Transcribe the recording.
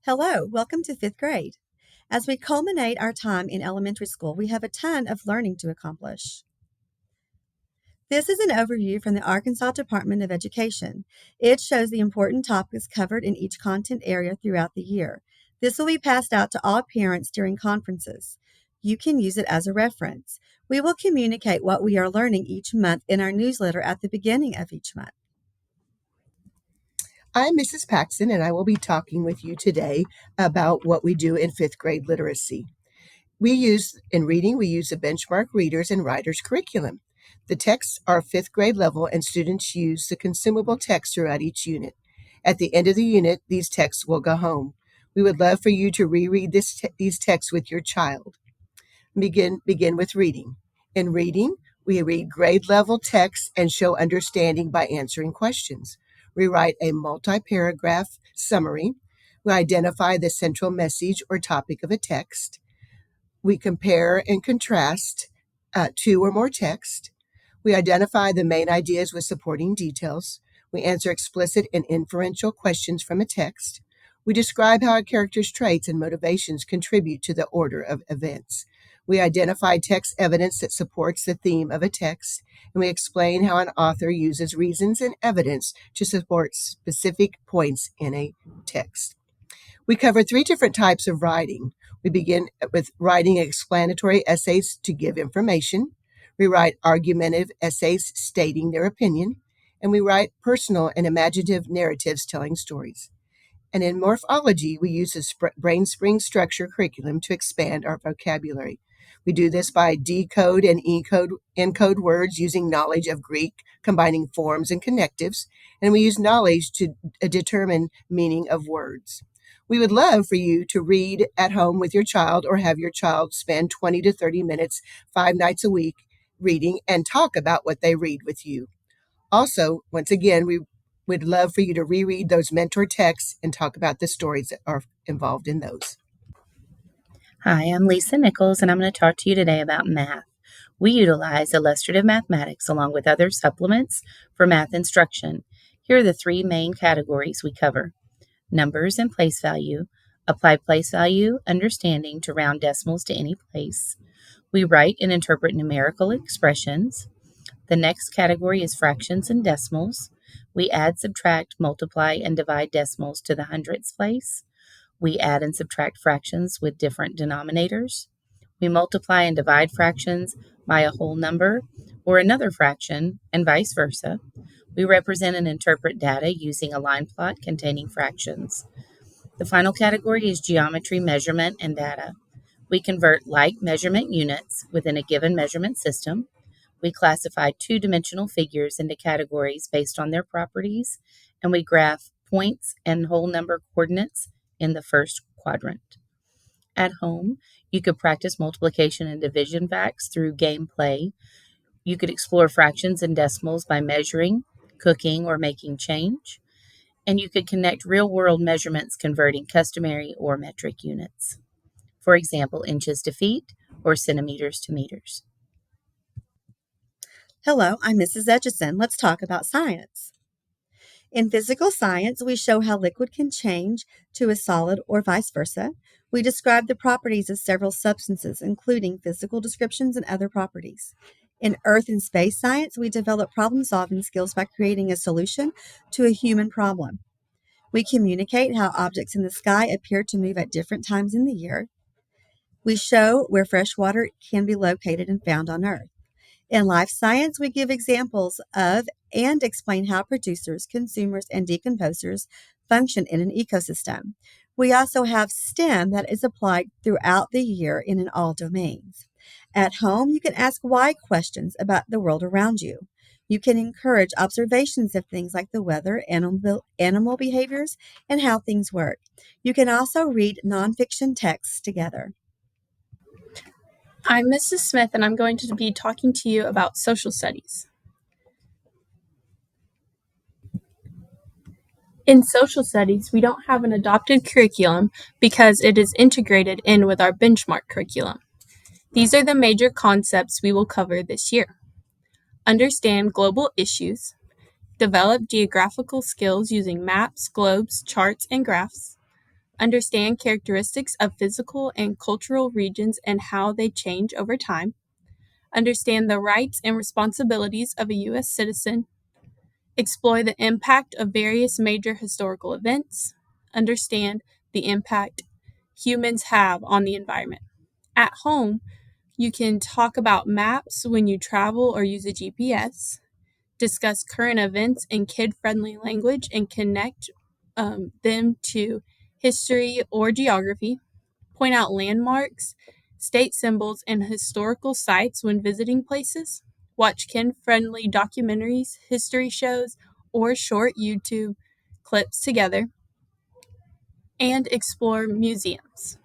Hello, welcome to fifth grade. As we culminate our time in elementary school, we have a ton of learning to accomplish. This is an overview from the Arkansas Department of Education. It shows the important topics covered in each content area throughout the year. This will be passed out to all parents during conferences. You can use it as a reference. We will communicate what we are learning each month in our newsletter at the beginning of each month. I'm Mrs. Paxton, and I will be talking with you today about what we do in fifth grade literacy. We use the benchmark readers and writers curriculum. The texts are fifth grade level, and students use the consumable text throughout each unit. At the end of the unit, these texts will go home. We would love for you to reread these texts with your child. Begin with reading. In reading, we read grade level texts and show understanding by answering questions. We write a multi-paragraph summary. We identify the central message or topic of a text. We compare and contrast two or more texts. We identify the main ideas with supporting details. We answer explicit and inferential questions from a text. We describe how a character's traits and motivations contribute to the order of events. We identify text evidence that supports the theme of a text, and we explain how an author uses reasons and evidence to support specific points in a text. We cover three different types of writing. We begin with writing explanatory essays to give information. We write argumentative essays stating their opinion, and we write personal and imaginative narratives telling stories. And in morphology, we use the BrainSpring structure curriculum to expand our vocabulary. We do this by decode and encode words using knowledge of Greek, combining forms and connectives, and we use knowledge to determine meaning of words. We would love for you to read at home with your child or have your child spend 20 to 30 minutes 5 nights a week reading and talk about what they read with you. Also, once again, we would love for you to reread those mentor texts and talk about the stories that are involved in those. Hi, I'm Lisa Nichols, and I'm going to talk to you today about math. We utilize illustrative mathematics along with other supplements for math instruction. Here are the three main categories we cover: numbers and place value, apply place value understanding to round decimals to any place. We write and interpret numerical expressions. The next category is fractions and decimals. We add, subtract, multiply, and divide decimals to the hundredths place. We add and subtract fractions with different denominators. We multiply and divide fractions by a whole number or another fraction, and vice versa. We represent and interpret data using a line plot containing fractions. The final category is geometry, measurement, and data. We convert like measurement units within a given measurement system. We classify two-dimensional figures into categories based on their properties, and we graph points and whole number coordinates in the first quadrant. At home, you could practice multiplication and division facts through gameplay. You could explore fractions and decimals by measuring, cooking, or making change. And you could connect real-world measurements converting customary or metric units. For example, inches to feet or centimeters to meters. Hello, I'm Mrs. Etchison. Let's talk about science. In physical science, we show how liquid can change to a solid or vice versa. We describe the properties of several substances, including physical descriptions and other properties. In earth and space science, we develop problem-solving skills by creating a solution to a human problem. We communicate how objects in the sky appear to move at different times in the year. We show where fresh water can be located and found on Earth. In life science, we give examples of and explain how producers, consumers, and decomposers function in an ecosystem. We also have STEM that is applied throughout the year in all domains. At home, you can ask why questions about the world around you. You can encourage observations of things like the weather, animal behaviors, and how things work. You can also read nonfiction texts together. I'm Mrs. Smith, and I'm going to be talking to you about social studies. In social studies, we don't have an adopted curriculum because it is integrated in with our benchmark curriculum. These are the major concepts we will cover this year. Understand global issues, develop geographical skills using maps, globes, charts, and graphs, understand characteristics of physical and cultural regions and how they change over time, understand the rights and responsibilities of a U.S. citizen, explore the impact of various major historical events, understand the impact humans have on the environment. At home, you can talk about maps when you travel or use a GPS, discuss current events in kid-friendly language and connect them to history or geography, point out landmarks, state symbols, and historical sites when visiting places, watch kid-friendly documentaries, history shows, or short YouTube clips together, and explore museums.